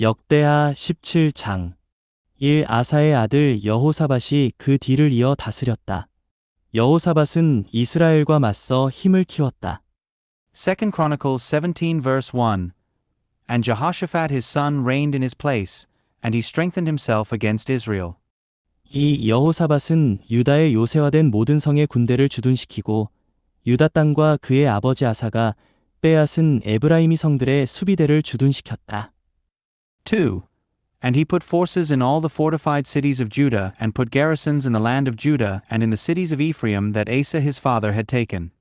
역대하 17장 1. 아사의 아들 여호사밧이 그 뒤를 이어 다스렸다. 여호사밧은 이스라엘과 맞서 힘을 키웠다. 2 Chronicles 17 verse 1. And Jehoshaphat his son reigned in his place, and he strengthened himself against Israel. 2. 여호사밧은 유다의 요새화된 모든 성의 군대를 주둔시키고 유다 땅과 그의 아버지 아사가 빼앗은 에브라임이 성들의 수비대를 주둔시켰다. 2. And he put forces in all the fortified cities of Judah, and put garrisons in the land of Judah and in the cities of Ephraim that Asa his father had taken.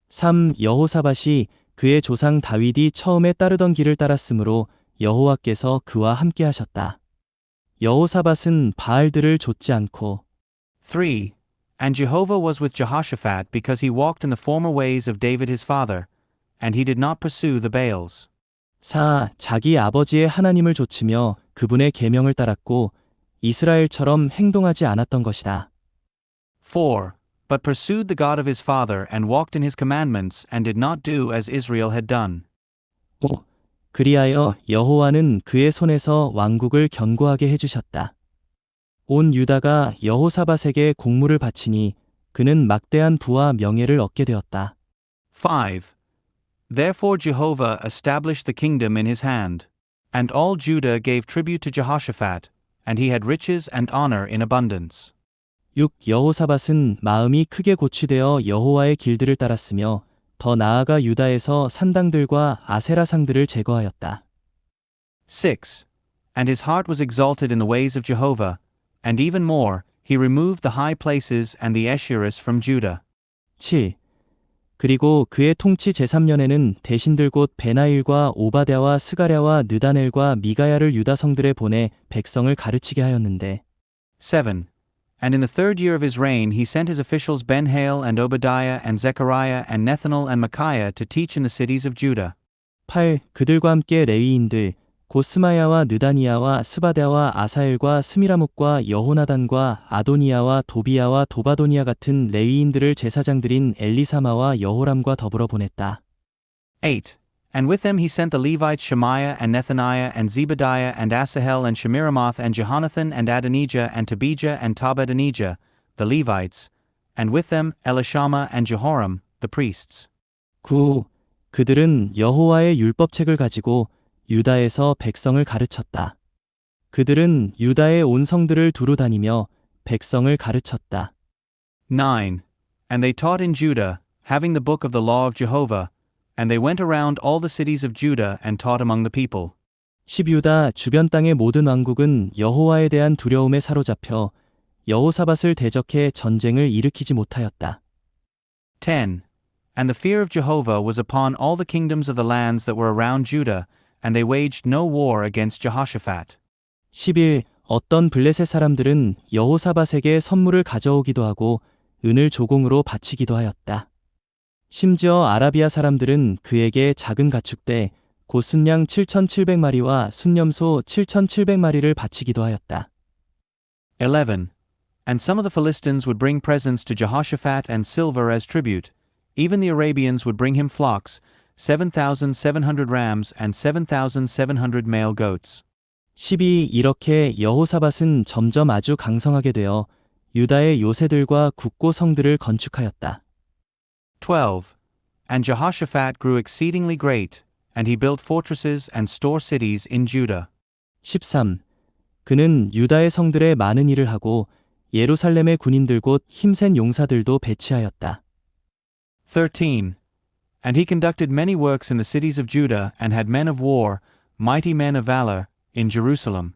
3. 여호사밧이 그의 조상 다윗이 처음에 따르던 길을 따랐으므로 여호와께서 그와 함께 하셨다. 여호사밧은 바알들을 좇지 않고 3. And Jehovah was with Jehoshaphat because he walked in the former ways of David his father, and he did not pursue the Baals. 4. 자기 아버지의 하나님을 좇으며 그분의 계명을 따랐고 이스라엘처럼 행동하지 않았던 것이다. 4. But pursued the God of his father and walked in his commandments and did not do as Israel had done. 5. 그리하여 여호와는 그의 손에서 왕국을 견고하게 해주셨다. 온 유다가 여호사밧에게 공물을 바치니 그는 막대한 부와 명예를 얻게 되었다. 5. Therefore Jehovah established the kingdom in his hand. And all Judah gave tribute to Jehoshaphat, and he had riches and honor in abundance. 6. 여호사밧은 마음이 크게 고취되어 여호와의 길들을 따랐으며 더 나아가 유다에서 산당들과 아세라상들을 제거하였다. 6. And his heart was exalted in the ways of Jehovah, and even more, he removed the high places and the Asherahs from Judah. 7. 그리고 그의 통치 제3년에는 대신들 곧 베나일과 오바댜와 스가랴와 느다넬과 미가야를 유다 성들에 보내 백성을 가르치게 하였는데 7. And in the third year of his reign he sent his officials Ben-Hail and Obadiah and Zechariah and Nethanel and Micaiah to teach in the cities of Judah. 8. 그들과 함께 레위인들 곧 스마야와 느다니아와 스바랴와 아사엘과 스미라목과 여호나단과 아도니아와 도비야와 도바도니아 같은 레위인들을 제사장들인 엘리사마와 여호람과 더불어 보냈다. 8. And with them he sent the Levites Shemaiah and Nethaniah and Zebadiah and Asahel and Shemiramoth and Jehonathan and Adonijah and Tobijah and Tobadonijah, the Levites, and with them Elishama and Jehoram, the priests. 9. 그들은 여호와의 율법책을 가지고 유다에서 백성을 가르쳤다. 그들은 유다의 온 성들을 두루 다니며 백성을 가르쳤다. 9. And they taught in Judah, having the book of the law of Jehovah, and they went around all the cities of Judah and taught among the people. 10. 유다 주변 땅의 모든 왕국은 여호와에 대한 두려움에 사로잡혀 여호사밧을 대적해 전쟁을 일으키지 못하였다. 10. And the fear of Jehovah was upon all the kingdoms of the lands that were around Judah, and they waged no war against Jehoshaphat. 11. 어떤 블레셋 사람들은 여호사밧에게 선물을 가져오기도 하고 은을 조공으로 바치기도 하였다. 심지어 아라비아 사람들은 그에게 작은 가축대 곧 순양 7,700마리와 순념소 7,700마리를 바치기도 하였다. 11. And some of the Philistines would bring presents to Jehoshaphat and silver as tribute. Even the Arabians would bring him flocks, 7,700 rams and 7,700 male goats. 12. 이렇게 여호사밧은 점점 아주 강성하게 되어 유다의 요새들과 국고 성들을 건축하였다. 12. And Jehoshaphat grew exceedingly great, and he built fortresses and store cities in Judah. 13. 그는 유다의 성들에 많은 일을 하고 예루살렘의 군인들 곧 힘센 용사들도 배치하였다. 13. And he conducted many works in the cities of Judah and had men of war, mighty men of valor, in Jerusalem.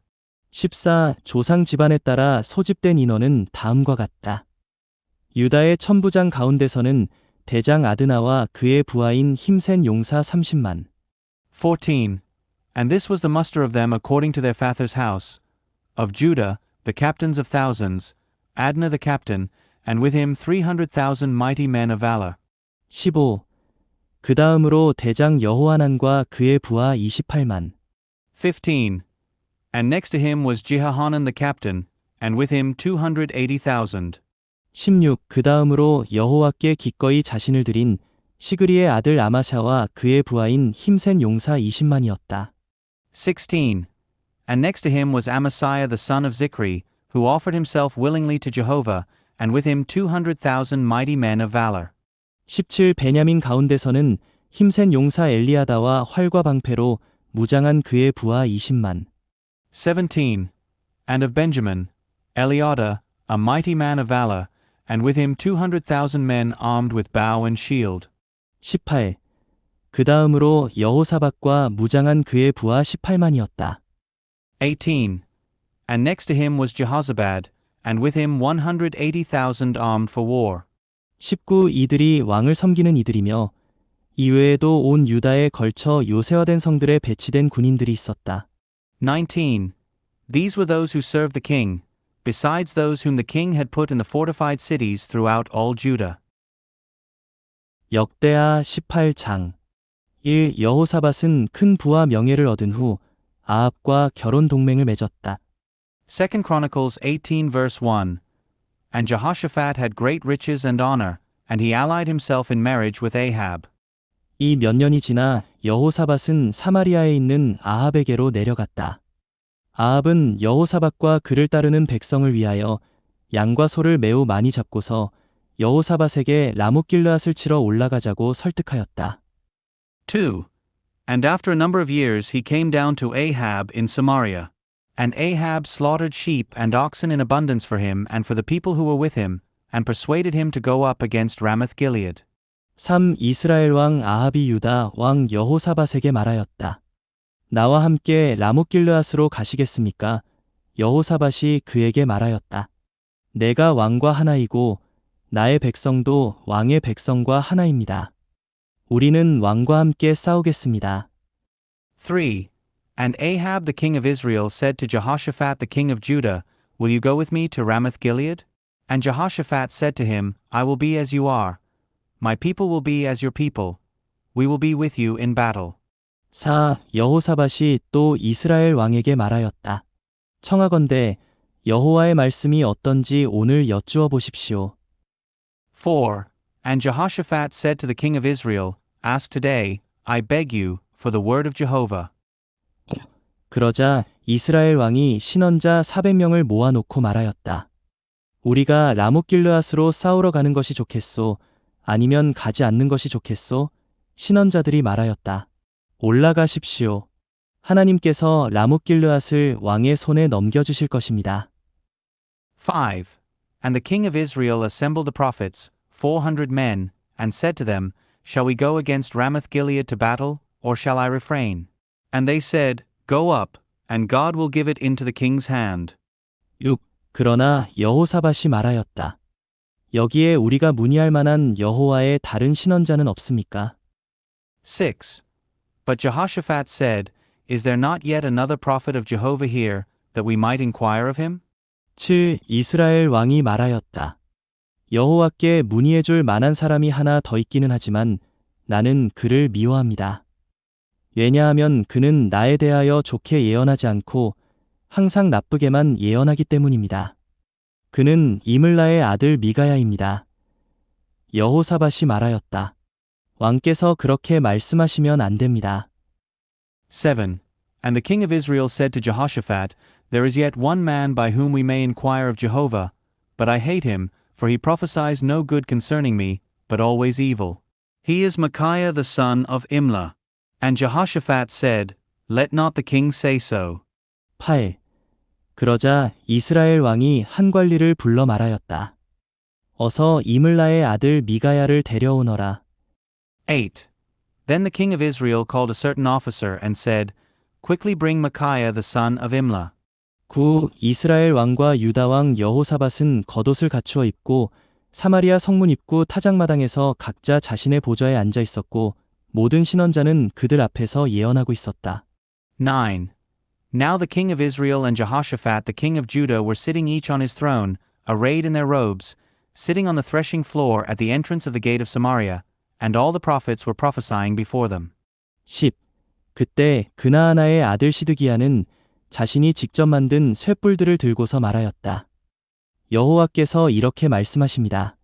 14. 조상 집안에 따라 소집된 인원은 다음과 같다. 유다의 천부장 가운데서는 대장 아드나와 그의 부하인 힘센 용사 30만. 14. And this was the muster of them according to their father's house. Of Judah, the captains of thousands, Adnah the captain, and with him 300,000 mighty men of valor. 15. 그 다음으로 대장 여호하난과 그의 부하 28만. 15. And next to him was Jehohanan the captain, and with him 280,000. 16. 그 다음으로 여호와께 기꺼이 자신을 드린 시그리의 아들 아마샤와 그의 부하인 힘센 용사 20만이었다. 16. And next to him was Amasiah the son of Zichri, who offered himself willingly to Jehovah, and with him 200,000 mighty men of valor. 17 베냐민 가운데서는 힘센 용사 엘리아다와 활과 방패로 무장한 그의 부하 20만. 17. And of Benjamin, Eliada, a mighty man of valor, and with him 200,000 men armed with bow and shield. 18. 그 다음으로 여호사밧과 무장한 그의 부하 18만이었다. 18. And next to him was Jehozabad, and with him 180,000 armed for war. 19. 이들이 왕을 섬기는 이들이며 이외에도 온 유다에 걸쳐 요새화된 성들에 배치된 군인들이 있었다. 19. These were those who served the king, besides those whom the king had put in the fortified cities throughout all Judah. 역대하 18장 1. 여호사밧은 큰 부와 명예를 얻은 후 아합과 결혼 동맹을 맺었다. 2 Chronicles 18 verse 1. And Jehoshaphat had great riches and honor, and he allied himself in marriage with Ahab. 이 몇 년이 지나 여호사밧은 사마리아에 있는 아합에게로 내려갔다. 아합은 여호사밧과 그를 따르는 백성을 위하여 양과 소를 매우 많이 잡고서 여호사밧에게 라못길르앗을 치러 올라가자고 설득하였다. 2. And after a number of years he came down to Ahab in Samaria. And Ahab slaughtered sheep and oxen in abundance for him and for the people who were with him, and persuaded him to go up against Ramoth-Gilead. 3. 이스라엘 왕 아합이 유다 왕 여호사밧에게 말하였다. 나와 함께 라못길르앗으로 가시겠습니까? 여호사밧이 그에게 말하였다. 내가 왕과 하나이고 나의 백성도 왕의 백성과 하나입니다. 우리는 왕과 함께 싸우겠습니다. 3. And Ahab the king of Israel said to Jehoshaphat the king of Judah, Will you go with me to Ramoth-Gilead? And Jehoshaphat said to him, I will be as you are. My people will be as your people. We will be with you in battle. 4. 여호사밧이 또 이스라엘 왕에게 말하였다. 청하건대 여호와의 말씀이 어떤지 오늘 여쭈어 보십시오. 4. And Jehoshaphat said to the king of Israel, Ask today, I beg you, for the word of Jehovah. 그러자 이스라엘 왕이 신원자 400명을 모아놓고 말하였다. 우리가 라못길르앗으로 싸우러 가는 것이 좋겠소? 아니면 가지 않는 것이 좋겠소? 신원자들이 말하였다. 올라가십시오. 하나님께서 라못길르앗을 왕의 손에 넘겨주실 것입니다. 5. And the king of Israel assembled the prophets, 400 men, and said to them, Shall we go against Ramoth-Gilead to battle, or shall I refrain? And they said, Go up, and God will give it into the king's hand. 6. 그러나 여호사밧이 말하였다. 여기에 우리가 문의할 만한 여호와의 다른 신원자는 없습니까? 6. But Jehoshaphat said, Is there not yet another prophet of Jehovah here, that we might inquire of him? 7. 이스라엘 왕이 말하였다. 여호와께 문의해 줄 만한 사람이 하나 더 있기는 하지만 나는 그를 미워합니다. 왜냐하면 그는 나에 대하여 좋게 예언하지 않고 항상 나쁘게만 예언하기 때문입니다. 그는 이물라의 아들 미가야입니다. 여호사밧이 말하였다. 왕께서 그렇게 말씀하시면 안 됩니다. 7. And the king of Israel said to Jehoshaphat, There is yet one man by whom we may inquire of Jehovah, but I hate him, for he prophesies no good concerning me, but always evil. He is Micaiah the son of Imlah. And Jehoshaphat said, Let not the king say so. 8. 그러자 이스라엘 왕이 한 관리를 불러 말하였다. 어서 이물라의 아들 미가야를 데려오너라. 8. Then the king of Israel called a certain officer and said, Quickly bring Micaiah the son of Imlah. 9. 이스라엘 왕과 유다 왕 여호사밧은 겉옷을 갖추어 입고 사마리아 성문 입구 타작마당에서 각자 자신의 보좌에 앉아 있었고 모든 신원자는 그들 앞에서 예언하고 있었다. 9. Now the king of Israel and Jehoshaphat the king of Judah were sitting each on his throne, arrayed in their robes, sitting on the threshing floor at the entrance of the gate of Samaria, and all the prophets were prophesying before them. 10. 그때 그나아나의 아들 시드기야는 자신이 직접 만든 쇠뿔들을 들고서 말하였다. 여호와께서 이렇게 말씀하십니다.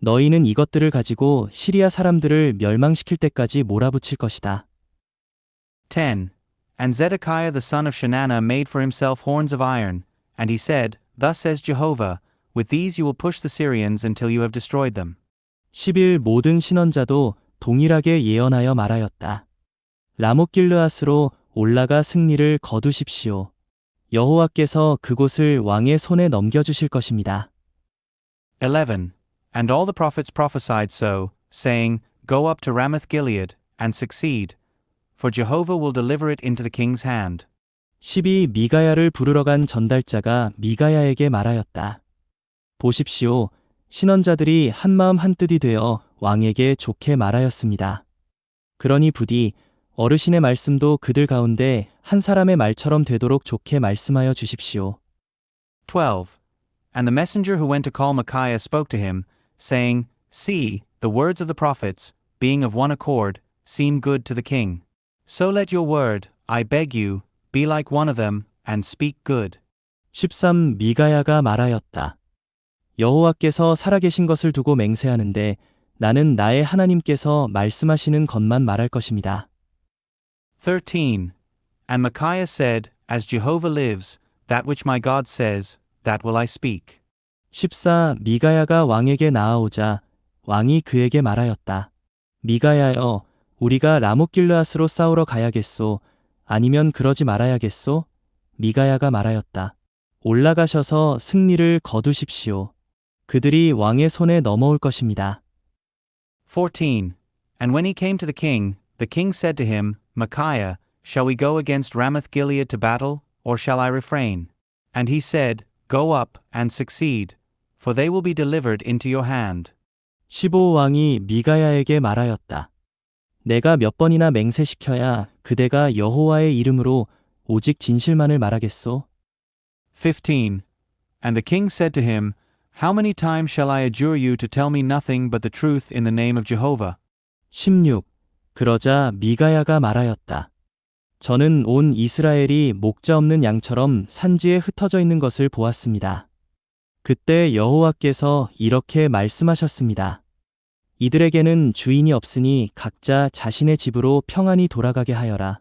너희는 이것들을 가지고 시리아 사람들을 멸망시킬 때까지 몰아붙일 것이다. 10. And Zedekiah the son of Shenanah made for himself horns of iron, and he said, Thus says Jehovah, With these you will push the Syrians until you have destroyed them. 10일 모든 신원자도 동일하게 예언하여 말하였다. 라못길르앗으로 올라가 승리를 거두십시오. 여호와께서 그곳을 왕의 손에 넘겨주실 것입니다. 11. And all the prophets prophesied so, saying, Go up to Ramoth Gilead, and succeed, for Jehovah will deliver it into the king's hand. 12. 미가야를 부르러 간 전달자가 미가야에게 말하였다. 보십시오. 신원자들이 한마음 한뜻이 되어 왕에게 좋게 말하였습니다. 그러니 부디 어르신의 말씀도 그들 가운데 한 사람의 말처럼 되도록 좋게 말씀하여 주십시오. 12. And the messenger who went to call Micaiah spoke to him, saying, See, the words of the prophets, being of one accord, seem good to the king. So let your word, I beg you, be like one of them, and speak good. 13. 미가야가 말하였다. 여호와께서 살아계신 것을 두고 맹세하는데 나는 나의 하나님께서 말씀하시는 것만 말할 것입니다. 13. And Micaiah said, As Jehovah lives, that which my God says, that will I speak. 14. 미가야가 왕에게 나아오자 왕이 그에게 말하였다. 미가야여, 우리가 라못길르앗으로 싸우러 가야겠소? 아니면 그러지 말아야겠소? 미가야가 말하였다. 올라가셔서 승리를 거두십시오. 그들이 왕의 손에 넘어올 것입니다. 14. And when he came to the king said to him, Micaiah, shall we go against Ramoth Gilead to battle, or shall I refrain? And he said, Go up, and succeed, for they will be delivered into your hand. 15. 왕이 미가야에게 말하였다. 내가 몇 번이나 맹세시켜야 그대가 여호와의 이름으로 오직 진실만을 말하겠소? 15. And the king said to him, How many times shall I adjure you to tell me nothing but the truth in the name of Jehovah? 16. 그러자 미가야가 말하였다. 저는 온 이스라엘이 목자 없는 양처럼 산지에 흩어져 있는 것을 보았습니다. 그때 여호와께서 이렇게 말씀하셨습니다. 이들에게는 주인이 없으니 각자 자신의 집으로 평안히 돌아가게 하여라.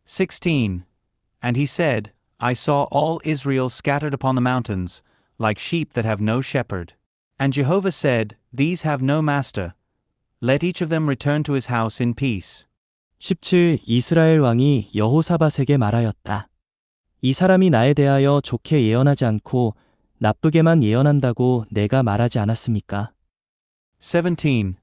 16. And he said, I saw all Israel scattered upon the mountains, like sheep that have no shepherd. And Jehovah said, These have no master. Let each of them return to his house in peace. 17. 이스라엘 왕이 여호사밧에게 말하였다. 이 사람이 나에 대하여 좋게 예언하지 않고 나쁘게만 예언한다고 내가 말하지 않았습니까? 17.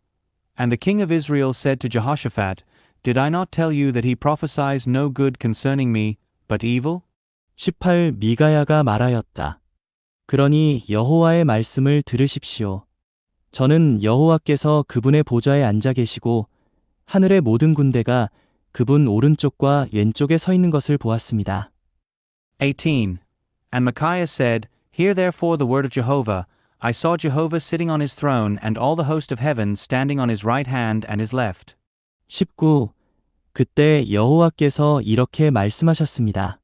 And the king of Israel said to Jehoshaphat, Did I not tell you that he prophesies no good concerning me, but evil? 18. 미가야가 말하였다. 그러니 여호와의 말씀을 들으십시오. 저는 여호와께서 그분의 보좌에 앉아 계시고 하늘의 모든 군대가 그분 오른쪽과 왼쪽에 서 있는 것을 보았습니다. 18. And Micaiah said, Hear therefore the word of Jehovah. I saw Jehovah sitting on his throne and all the host of heaven standing on his right hand and his left. 19. 그때 여호와께서 이렇게 말씀하셨습니다.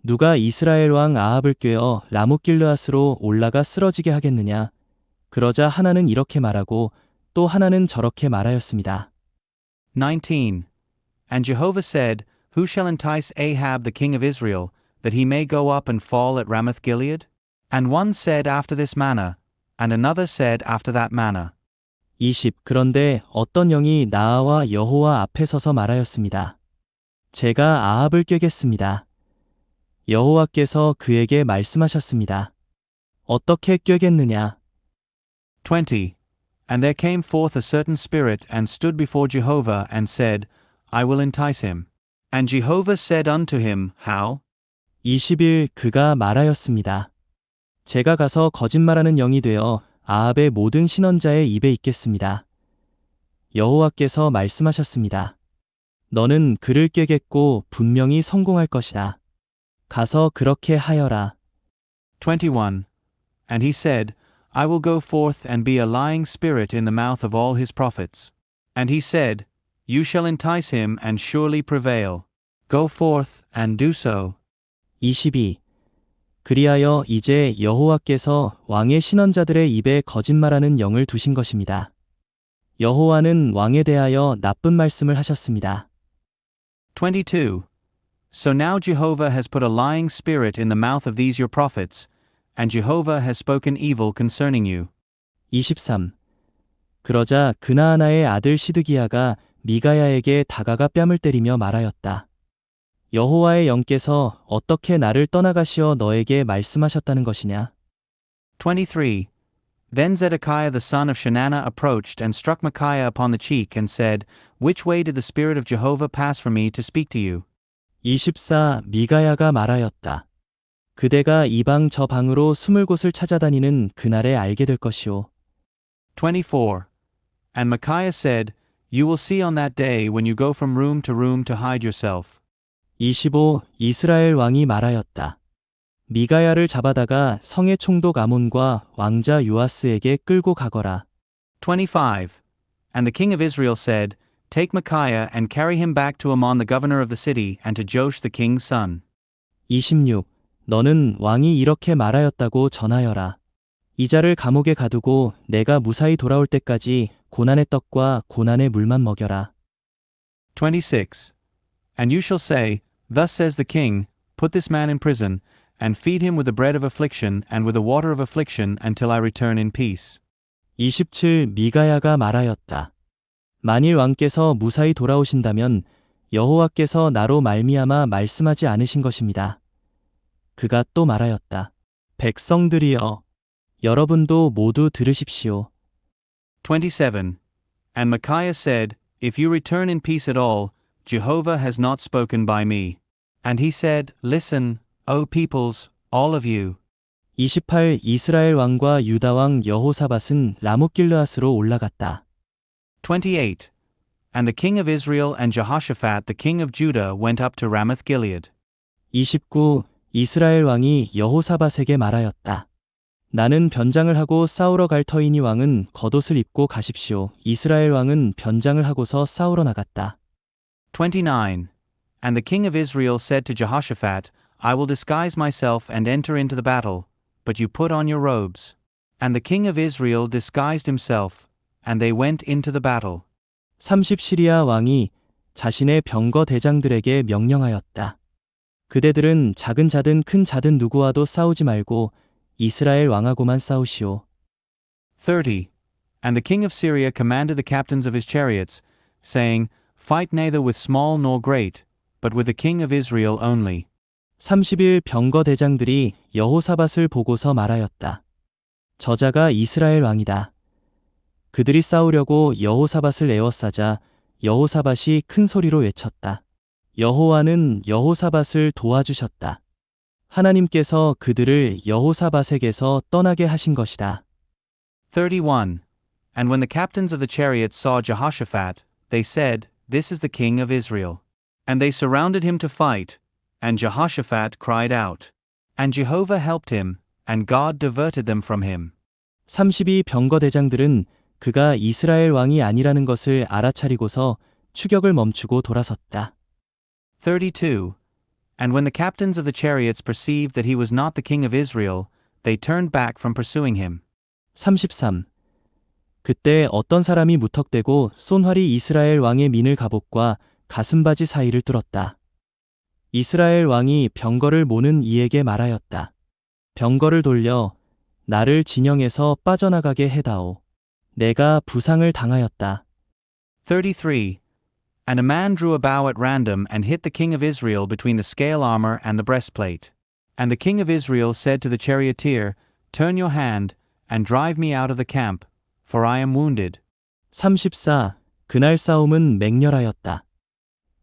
누가 이스라엘 왕 아합을 꾀어 라못길르앗으로 올라가 쓰러지게 하겠느냐? 그러자 하나는 이렇게 말하고 또 하나는 저렇게 말하였습니다. 19. And Jehovah said, Who shall entice Ahab the king of Israel, that he may go up and fall at Ramoth Gilead? And one said after this manner, and another said after that manner. 20. 그런데 어떤 영이 나와 여호와 앞에 서서 말하였습니다. 제가 아합을 꾀겠습니다. 여호와께서 그에게 말씀하셨습니다. 어떻게 꾀겠느냐? 20. And there came forth a certain spirit and stood before Jehovah and said, I will entice him. And Jehovah said unto him, How? 20일 그가 말하였습니다. 제가 가서 거짓말하는 영이 되어 아합의 모든 신원자의 입에 있겠습니다. 여호와께서 말씀하셨습니다. 너는 그를 꾀겠고 분명히 성공할 것이다. 가서 그렇게 하여라. 21. And he said, I will go forth and be a lying spirit in the mouth of all his prophets. And he said, You shall entice him and surely prevail. Go forth and do so. 22. 그리하여 이제 여호와께서 왕의 신원자들의 입에 거짓말하는 영을 두신 것입니다. 여호와는 왕에 대하여 나쁜 말씀을 하셨습니다. 22. So now Jehovah has put a lying spirit in the mouth of these your prophets, and Jehovah has spoken evil concerning you. 23. 그러자 그나아나의 아들 시드기야가 미가야에게 다가가 뺨을 때리며 말하였다. 여호와의 영께서 어떻게 나를 떠나가시어 너에게 말씀하셨다는 것이냐? 23. Then Zedekiah the son of Shenanah approached and struck Micaiah upon the cheek and said, Which way did the Spirit of Jehovah pass from me to speak to you? 24. 미가야가 말하였다. 그대가 이 방 저 방으로 숨을 곳을 찾아다니는 그날에 알게 될 것이오. 24. And Micaiah said, You will see on that day when you go from room to room to hide yourself. 25. 이스라엘 왕이 말하였다. 미가야를 잡아다가 성의 총독 아몬과 왕자 요아스에게 끌고 가거라. 25. And the king of Israel said, Take Micaiah and carry him back to Ammon the governor of the city and to Joash the king's son. 26. 너는 왕이 이렇게 말하였다고 전하여라. 이 자를 감옥에 가두고 내가 무사히 돌아올 때까지 고난의 떡과 고난의 물만 먹여라. 26. And you shall say, Thus says the king, Put this man in prison, and feed him with the bread of affliction and with the water of affliction until I return in peace. 27. 미가야가 말하였다. 만일 왕께서 무사히 돌아오신다면 여호와께서 나로 말미암아 말씀하지 않으신 것입니다. 그가 또 말하였다. 백성들이여, 여러분도 모두 들으십시오. 27. And Micaiah said, If you return in peace at all, Jehovah has not spoken by me. And he said, Listen, O peoples, all of you. 28. 이스라엘 왕과 유다 왕 여호사밧은 라못길르앗으로 올라갔다. 28. And the king of Israel and Jehoshaphat the king of Judah went up to Ramoth Gilead. 29. 이스라엘 왕이 여호사밧에게 말하였다. 나는 변장을 하고 싸우러 갈 터이니 왕은 겉옷을 입고 가십시오. 이스라엘 왕은 변장을 하고서 싸우러 나갔다. 29. And the king of Israel said to Jehoshaphat, I will disguise myself and enter into the battle, but you put on your robes. And the king of Israel disguised himself, and they went into the battle. 30. 시리아 왕이 자신의 병거 대장들에게 명령하였다. 그대들은 작은 자든 큰 자든 누구와도 싸우지 말고 이스라엘 왕하고만 싸우시오. 30. And the king of Syria commanded the captains of his chariots, saying, Fight neither with small nor great, but with the king of Israel only. 31. 병거 대장들이 여호사밧을 보고서 말하였다. 저자가 이스라엘 왕이다. 그들이 싸우려고 여호사밧을 에워싸자 여호사밧이 큰 소리로 외쳤다. 여호와는 여호사밧을 도와주셨다. 하나님께서 그들을 여호사밧에게서 떠나게 하신 것이다. 31. And when the captains of the chariots saw Jehoshaphat, they said, This is the king of Israel. And they surrounded him to fight, and Jehoshaphat cried out. And Jehovah helped him, and God diverted them from him. 32. 병거 대장들은 그가 이스라엘 왕이 아니라는 것을 알아차리고서 추격을 멈추고 돌아섰다. 32. And when the captains of the chariots perceived that he was not the king of Israel, they turned back from pursuing him. 33. 그때 어떤 사람이 무턱대고 쏜 활이 이스라엘 왕의 민을 갑옷과 가슴바지 사이를 뚫었다. 이스라엘 왕이 병거를 모는 이에게 말하였다. 병거를 돌려 나를 진영에서 빠져나가게 해다오. 내가 부상을 당하였다. 33. And a man drew a bow at random and hit the king of Israel between the scale armor and the breastplate. And the king of Israel said to the charioteer, Turn your hand, and drive me out of the camp, for I am wounded. 34. 그날 싸움은 맹렬하였다.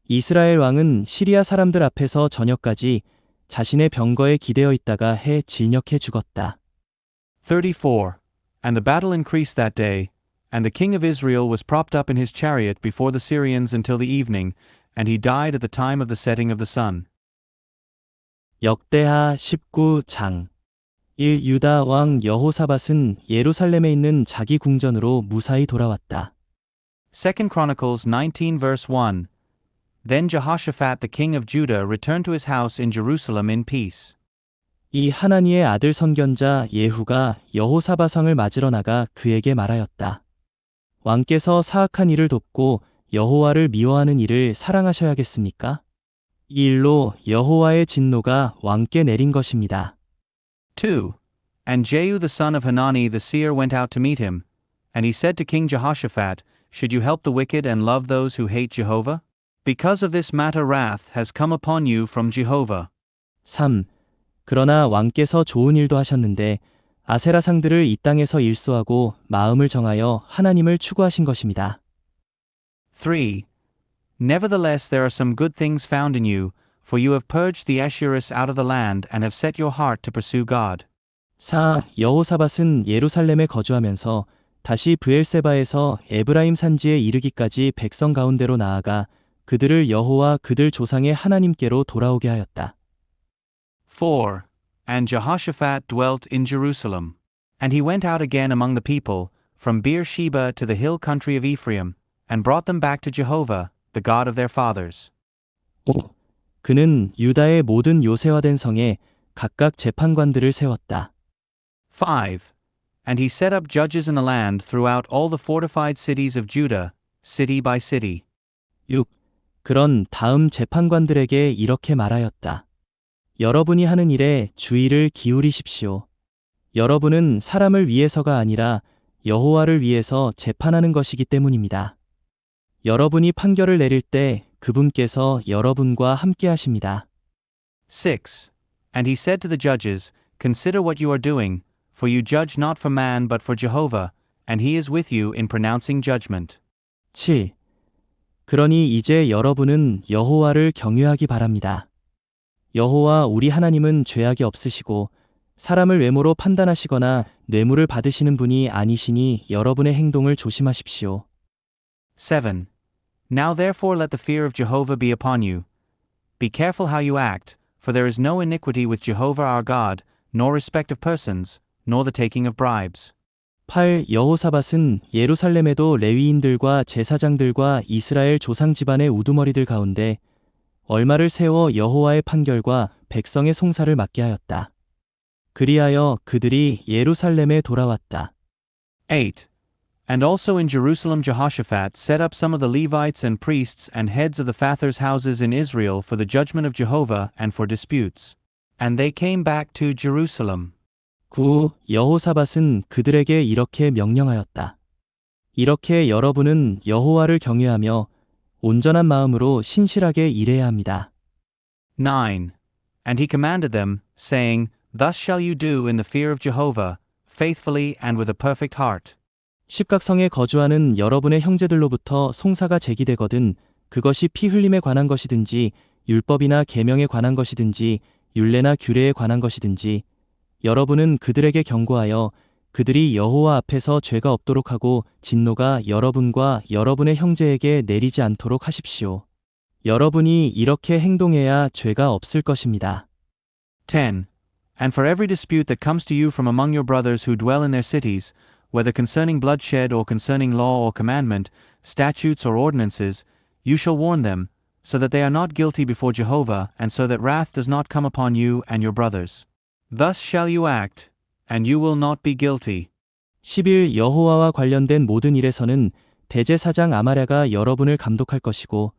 이스라엘 왕은 시리아 사람들 앞에서 저녁까지 자신의 병거에 기대어 있다가 해 질녘에 죽었다. 34. And the battle increased that day, and the king of Israel was propped up in his chariot before the Syrians until the evening, and he died at the time of the setting of the sun. 역대하 19장 1. 유다 왕 여호사밧은 예루살렘에 있는 자기 궁전으로 무사히 돌아왔다. 2 Chronicles 19 verse 1. Then Jehoshaphat the king of Judah returned to his house in Jerusalem in peace. 이 하나니의 아들 선견자 예후가 여호사밧 왕을 맞으러 나가 그에게 말하였다. 왕께서 사악한 일을 돕고 여호와를 미워하는 일을 사랑하셔야겠습니까? 이 일로 여호와의 진노가 왕께 내린 것입니다. 2. And Jehu the son of Hanani the seer went out to meet him, and he said to King Jehoshaphat, Should you help the wicked and love those who hate Jehovah? Because of this matter wrath has come upon you from Jehovah. 3. 그러나 왕께서 좋은 일도 하셨는데 아세라 상들을 이 땅에서 일소하고 마음을 정하여 하나님을 추구하신 것입니다. 3. Nevertheless there are some good things found in you, for you have purged the Asherus out of the land and have set your heart to pursue God. 4. 여호사밧은 예루살렘에 거주하면서 다시 브엘세바에서 에브라임 산지에 이르기까지 백성 가운데로 나아가 그들을 여호와 그들 조상의 하나님께로 돌아오게 하였다. 4. And Jehoshaphat dwelt in Jerusalem. And he went out again among the people, from Beersheba to the hill country of Ephraim, and brought them back to Jehovah, the God of their fathers. 5. 그는 유다의 모든 요새화된 성에 각각 재판관들을 세웠다. 5. And he set up judges in the land throughout all the fortified cities of Judah, city by city. 6. 그런 다음 재판관들에게 이렇게 말하였다. 여러분이 하는 일에 주의를 기울이십시오. 여러분은 사람을 위해서가 아니라 여호와를 위해서 재판하는 것이기 때문입니다. 여러분이 판결을 내릴 때 그분께서 여러분과 함께 하십니다. 6. And he said to the judges, Consider what you are doing, for you judge not for man but for Jehovah, and he is with you in pronouncing judgment. 7. 그러니 이제 여러분은 여호와를 경외하기 바랍니다. 여호와 우리 하나님은 죄악이 없으시고 사람을 외모로 판단하시거나 뇌물을 받으시는 분이 아니시니 여러분의 행동을 조심하십시오. 7. Now therefore let the fear of Jehovah be upon you. Be careful how you act, for there is no iniquity with Jehovah our God, nor respect of persons, nor the taking of bribes. 8. 여호사밧은 예루살렘에도 레위인들과 제사장들과 이스라엘 조상 집안의 우두머리들 가운데 얼마를 세워 여호와의 판결과 백성의 송사를 맡게 하였다. 그리하여 그들이 예루살렘에 돌아왔다. 8. And also in Jerusalem Jehoshaphat set up some of the Levites and priests and heads of the fathers' houses in Israel for the judgment of Jehovah and for disputes. And they came back to Jerusalem. 9. 여호사밧은 그들에게 이렇게 명령하였다. 이렇게 여러분은 여호와를 경외하며 온전한 마음으로 신실하게 일해야 합니다. 9. And he commanded them, saying, Thus shall you do in the fear of Jehovah, faithfully and with a perfect heart. 십각성에 거주하는 여러분의 형제들로부터 송사가 제기되거든 그것이 피 흘림에 관한 것이든지 율법이나 계명에 관한 것이든지 율례나 규례에 관한 것이든지 여러분은 그들에게 경고하여 그들이 여호와 앞에서 죄가 없도록 하고 진노가 여러분과 여러분의 형제에게 내리지 않도록 하십시오. 여러분이 이렇게 행동해야 죄가 없을 것입니다. 10. And for every dispute that comes to you from among your brothers who dwell in their cities, whether concerning bloodshed or concerning law or commandment, statutes or ordinances, you shall warn them, so that they are not guilty before Jehovah, and so that wrath does not come upon you and your brothers. Thus shall you act, and you will not be guilty. 11. 여호와와 관련된 모든 일에서는 대제사장 아마랴가 여러분을 감독할 것이고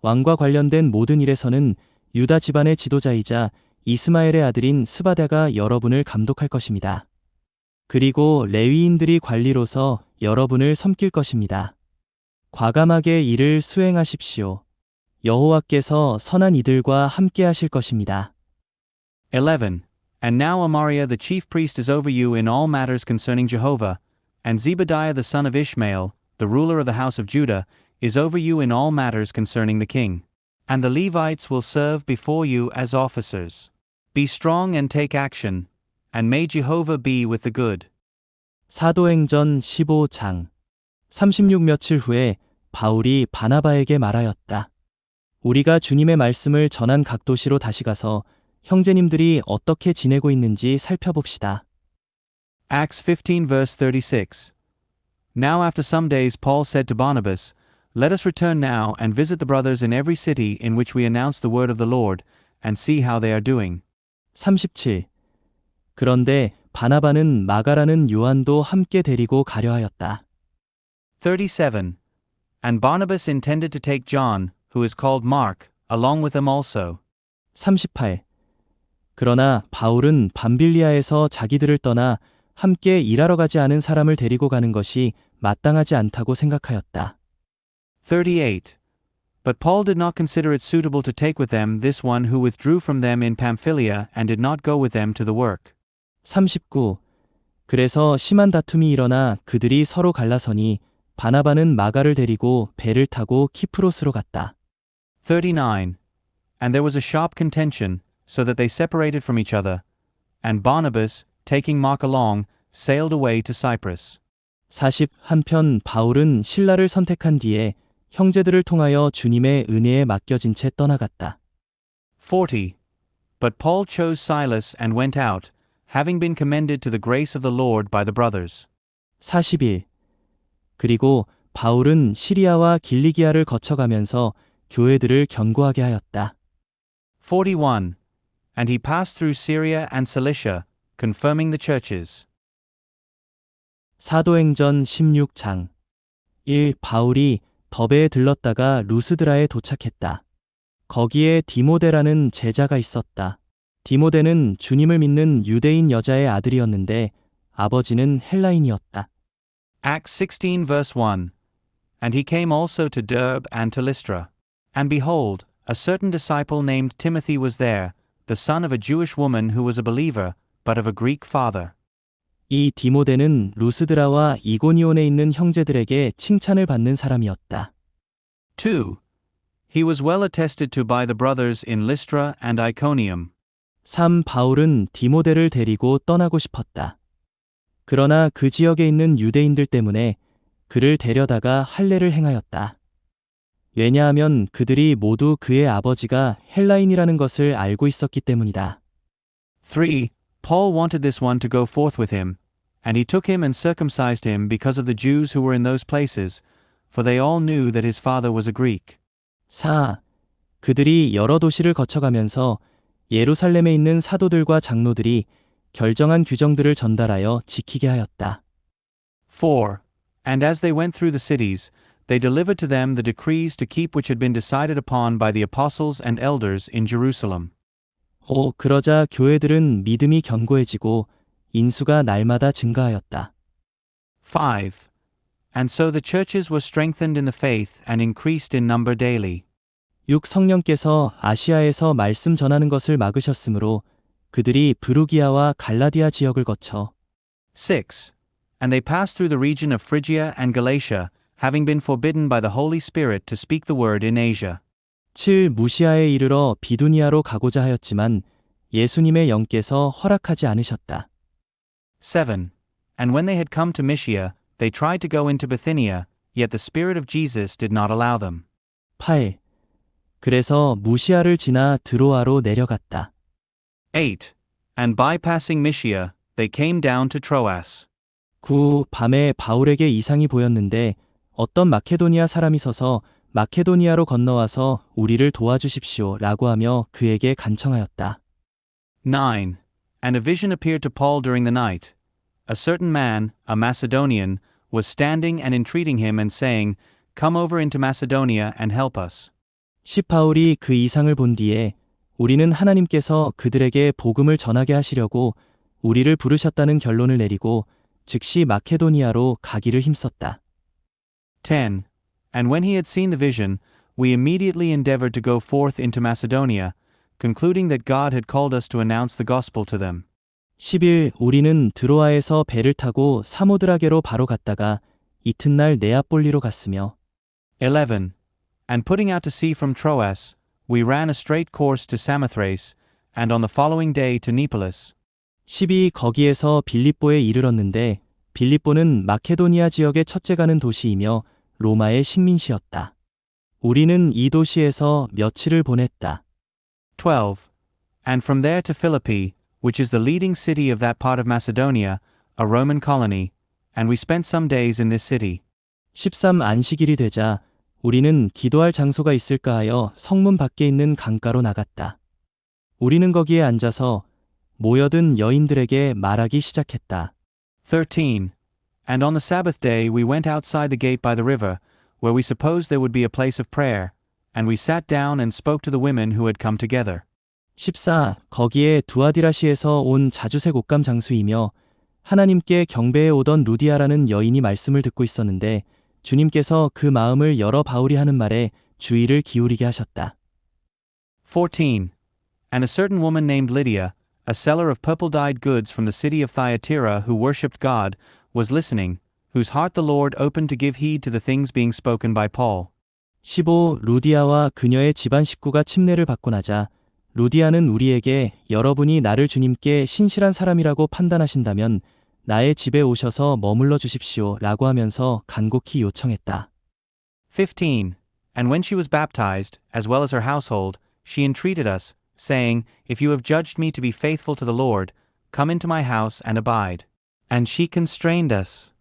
왕과 관련된 모든 일에서는 유다 집안의 지도자이자 이스마엘의 아들인 스바다가 여러분을 감독할 것입니다. 그리고 레위인들이 관리로서 여러분을 섬길 것입니다. 과감하게 일을 수행하십시오. 여호와께서 선한 이들과 함께 하실 것입니다. 11. And now Amariah the chief priest is over you in all matters concerning Jehovah, and Zebadiah the son of Ishmael, the ruler of the house of Judah, is over you in all matters concerning the king. And the Levites will serve before you as officers. Be strong and take action, and may Jehovah be with the good. 사도행전 15장 36 며칠 후에 바울이 바나바에게 말하였다. 우리가 주님의 말씀을 전한 각 도시로 다시 가서 형제님들이 어떻게 지내고 있는지 살펴봅시다. Acts 15 verse 36. Now after some days Paul said to Barnabas, Let us return now and visit the brothers in every city in which we announce the word of the Lord, and see how they are doing. 37. 그런데 바나바는 마가라는 요한도 함께 데리고 가려 하였다. 37. And Barnabas intended to take John, who is called Mark, along with them also. 38. 그러나 바울은 밤빌리아에서 자기들을 떠나 함께 일하러 가지 않은 사람을 데리고 가는 것이 마땅하지 않다고 생각하였다. 38. But Paul did not consider it suitable to take with them this one who withdrew from them in Pamphylia and did not go with them to the work. 39. 그래서 심한 다툼이 일어나 그들이 서로 갈라서니 바나바는 마가를 데리고 배를 타고 키프로스로 갔다. 39. And there was a sharp contention, so that they separated from each other. And Barnabas, taking Mark along, sailed away to Cyprus. 40. 한편 바울은 신라를 선택한 뒤에 형제들을 통하여 주님의 은혜에 맡겨진 채 떠나갔다. 40. But Paul chose Silas and went out, having been commended to the grace of the Lord by the brothers. 41. 그리고 바울은 시리아와 길리기아를 거쳐가면서 교회들을 견고하게 하였다. 41. And he passed through Syria and Cilicia, confirming the churches. 사도행전 16장 1. 바울이 더베에 들렀다가 루스드라에 도착했다. 거기에 디모데라는 제자가 있었다. 디모데는 주님을 믿는 유대인 여자의 아들이었는데 아버지는 헬라인이었다. Acts 16 verse 1. And he came also to Derbe and to Lystra. And behold, a certain disciple named Timothy was there, the son of a Jewish woman who was a believer, but of a Greek father. 이 디모데는 루스드라와 이고니온에 있는 형제들에게 칭찬을 받는 사람이었다. 2. He was well attested to by the brothers in Lystra and Iconium. 3. 바울은 디모데를 데리고 떠나고 싶었다. 그러나 그 지역에 있는 유대인들 때문에 그를 데려다가 할례를 행하였다. 왜냐하면 그들이 모두 그의 아버지가 헬라인이라는 것을 알고 있었기 때문이다. 3. Paul wanted this one to go forth with him, and he took him and circumcised him because of the Jews who were in those places, for they all knew that his father was a Greek. 4. 그들이 여러 도시를 거쳐가면서 예루살렘에 있는 사도들과 장로들이 결정한 규정들을 전달하여 지키게 하였다. 4. And as they went through the cities, they delivered to them the decrees to keep which had been decided upon by the apostles and elders in Jerusalem. 5. 그러자 교회들은 믿음이 견고해지고 인수가 날마다 증가하였다. 5. And so the churches were strengthened in the faith and increased in number daily. 6. 성령께서 아시아에서 말씀 전하는 것을 막으셨으므로 그들이 브루기아와 갈라디아 지역을 거쳐 6. And they passed through the region of Phrygia and Galatia, having been forbidden by the Holy Spirit to speak the word in Asia. 7. 무시아에 이르러 비두니아로 가고자 하였지만 예수님의 영께서 허락하지 않으셨다. 7. And when they had come to Mysia, they tried to go into Bithynia, yet the Spirit of Jesus did not allow them. 8. 그래서 무시아를 지나 드로아로 내려갔다. 8. And bypassing Mysia, they came down to Troas. 9. 밤에 바울에게 이상이 보였는데 어떤 마케도니아 사람이 서서 마케도니아로 건너와서 우리를 도와주십시오 라고 하며 그에게 간청하였다. 9. And a vision appeared to Paul during the night. A certain man, a Macedonian, was standing and entreating him and saying, Come over into Macedonia and help us. 10. 바울이 그 이상을 본 뒤에 우리는 하나님께서 그들에게 복음을 전하게 하시려고 우리를 부르셨다는 결론을 내리고 즉시 마케도니아로 가기를 힘썼다. 10. And when he had seen the vision, we immediately endeavored to go forth into Macedonia, concluding that God had called us to announce the gospel to them. 11. 우리는 드로아에서 배를 타고 사모드라게로 바로 갔다가 이튿날 네아폴리로 갔으며 11. And putting out to sea from Troas, we ran a straight course to Samothrace, and on the following day to Neapolis. 12. 거기에서 빌립보에 이르렀는데 빌립보는 마케도니아 지역의 첫째 가는 도시이며 로마의 식민시였다. 우리는 이 도시에서 며칠을 보냈다. 12. And from there to Philippi, which is the leading city of that part of Macedonia, a Roman colony, and we spent some days in this city. 13. 안식일이 되자 우리는 기도할 장소가 있을까 하여 성문 밖에 있는 강가로 나갔다. 우리는 거기에 앉아서 모여든 여인들에게 말하기 시작했다. 13. And on the Sabbath day we went outside the gate by the river, where we supposed there would be a place of prayer, And we sat down and spoke to the women who had come together. 14. 거기에 두아디라시에서 온 자주색 옷감 장수이며 하나님께 경배해 오던 루디아라는 여인이 말씀을 듣고 있었는데 주님께서 그 마음을 열어 바울이 하는 말에 주의를 기울이게 하셨다. 14. And a certain woman named Lydia, a seller of purple-dyed goods from the city of Thyatira who worshipped God, was listening, whose heart the Lord opened to give heed to the things being spoken by Paul. 15. 루디아와 그녀의 집안 식구가 침례를 받고 나자 루디아는 우리에게 여러분이 나를 주님께 신실한 사람이라고 판단하신다면 나의 집에 오셔서 머물러 주십시오 라고 하면서 간곡히 요청했다. 15. And when she was baptized, as well as her household, she entreated us, saying, If you have judged me to be faithful to the Lord, come into my house and abide. And she constrained us.